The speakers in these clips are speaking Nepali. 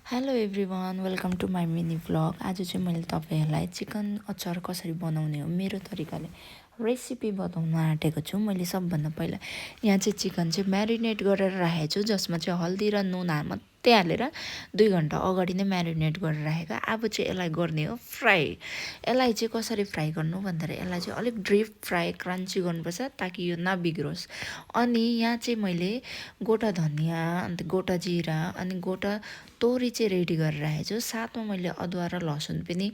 Hello everyone, welcome to my mini vlog. आज चाहिँ मैले तपाईँहरूलाई चिकन अचार कसरी बनाउने हो मेरो तरिकाले रेसिपी बताउन आँटेको छु। मैले सबभन्दा पहिला यहाँ चाहिँ चिकन चाहिँ म्यारिनेट गरेर राखेको छु, जसमा चाहिँ हल्दी र नुन मात्रै हालेर 2 घन्टा अगाडि नै म्यारिनेट गरेर राखेको। अब चाहिँ यसलाई गर्ने हो फ्राई। यसलाई चाहिँ कसरी फ्राई गर्नु भन्दाखेरि यसलाई चाहिँ अलिक ड्रिप फ्राई क्रन्ची गर्नुपर्छ ताकि यो नबिग्रोस्। अनि यहाँ चाहिँ मैले गोटा धनियाँ, अन्त गोटा जिरा अनि गोटा तोरी चाहिँ रेडी गरेर राखेको छु। साथमा मैले अदुवा र लसुन पनि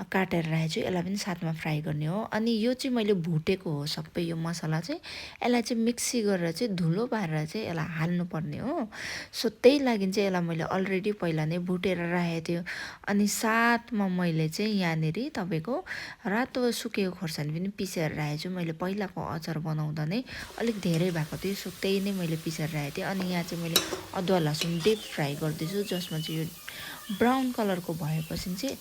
काटेर राखेको छु, यसलाई पनि साथमा फ्राई गर्ने हो। अनि यो चाहिँ मैले भुटेको हो सबै यो मसला चाहिँ। यसलाई चाहिँ मिक्सी गरेर चाहिँ धुलो पारेर चाहिँ यसलाई हाल्नुपर्ने हो। सो त्यही लागि चाहिँ यसलाई मैले अलरेडी पहिला नै भुटेर राखेको थियो। अनि साथमा मैले चाहिँ यहाँनिर तपाईँको रातो सुकेको खोर्सानी पनि पिसेर राखेको छु। मैले पहिलाको अचार बनाउँदा नै अलिक धेरै भएको थियो, सो त्यही नै मैले पिसेर राखेको थिएँ। अनि यहाँ चाहिँ मैले अदुवा लसुन डिप फ्राई गर्दैछु, जसमा चाहिँ यो ब्राउन कलरको भएपछि चाहिँ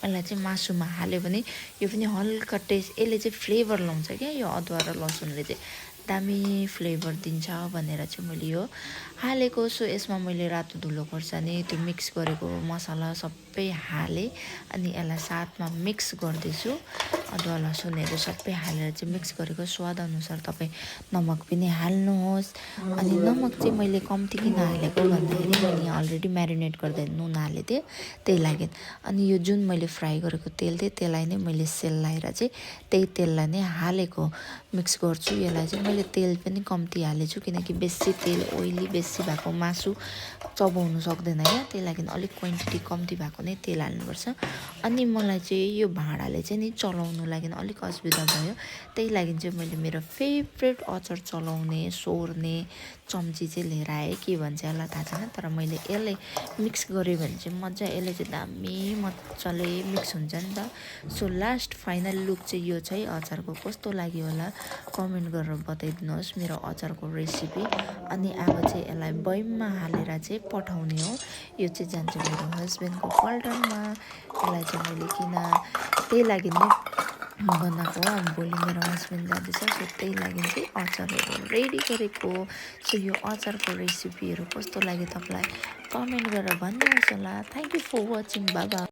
यसलाई चाहिँ मासुमा हाल्यो भने यो पनि हल्का टेस्ट, यसले चाहिँ फ्लेभर लाउँछ क्या। यो अदुवा र लसुनले चाहिँ दामी फ्लेभर दिन्छ भनेर चाहिँ मैले यो हालेको। सो यसमा मैले रातो धुलो खोर्सानी त्यो मिक्स गरेको मसला सबै हालेँ। अनि यसलाई साथमा मिक्स गर्दैछु। अदुवा लसुनहरू सबै हालेर चाहिँ मिक्स गरेको। स्वादअनुसार तपाईँ नमक पनि हाल्नुहोस्। अनि नमक चाहिँ मैले कम्ती किन हालेको भन्दाखेरि मैले यहाँ अलरेडी म्यारिनेट गर्दा नुन हालेको थिएँ, त्यही लागि। अनि यो जुन मैले फ्राई गरेको तेल थियो त्यसलाई नै मैले सेलाएर चाहिँ त्यही तेललाई नै हालेको मिक्स गर्छु। यसलाई चाहिँ मैले तेल पनि कम्ती हालेछु, किनकि बेसी तेल ओइली बेसी भएको मासु चबाउनु सक्दैन क्या, त्यही लागि अलिक क्वान्टिटी कम्ती भएको नै तेल हाल्नुपर्छ। अनि मलाई चाहिँ यो भाँडाले चाहिँ नि चलाउनु लागि अलिक असुविधा भयो, त्यही लागि चाहिँ मैले मेरो फेभरेट अचार चलाउने सोर्ने चम्ची चाहिँ लिएर आएँ। के भन्छ यसलाई थाहा छैन, तर मैले यसले मिक्स गरेँ भने चाहिँ मजा, यसले चाहिँ दामी मजाले मिक्स हुन्छ नि त। सो लास्ट फाइनल लुक चाहिँ यो चाहिँ अचारको कस्तो लाग्यो होला कमेन्ट गरेर बताइदिनुहोस् मेरो अचारको रेसिपी। अनि अब चाहिँ यसलाई बयममा हालेर चाहिँ पठाउने हो। यो चाहिँ जान्छ मेरो हस्बेन्डको पल्टनमा। यसलाई चाहिँ मैले किन त्यही लागि नै बनाएको हो। अब भोलि मेरो हस्बेन्ड जाँदैछ, सो त्यही लागि चाहिँ अचारहरू रेडी गरेको। सो यो अचारको रेसिपीहरू कस्तो लाग्यो तपाईँलाई कमेन्ट गरेर भन्नुहोस् होला। Thank you for watching, bye by.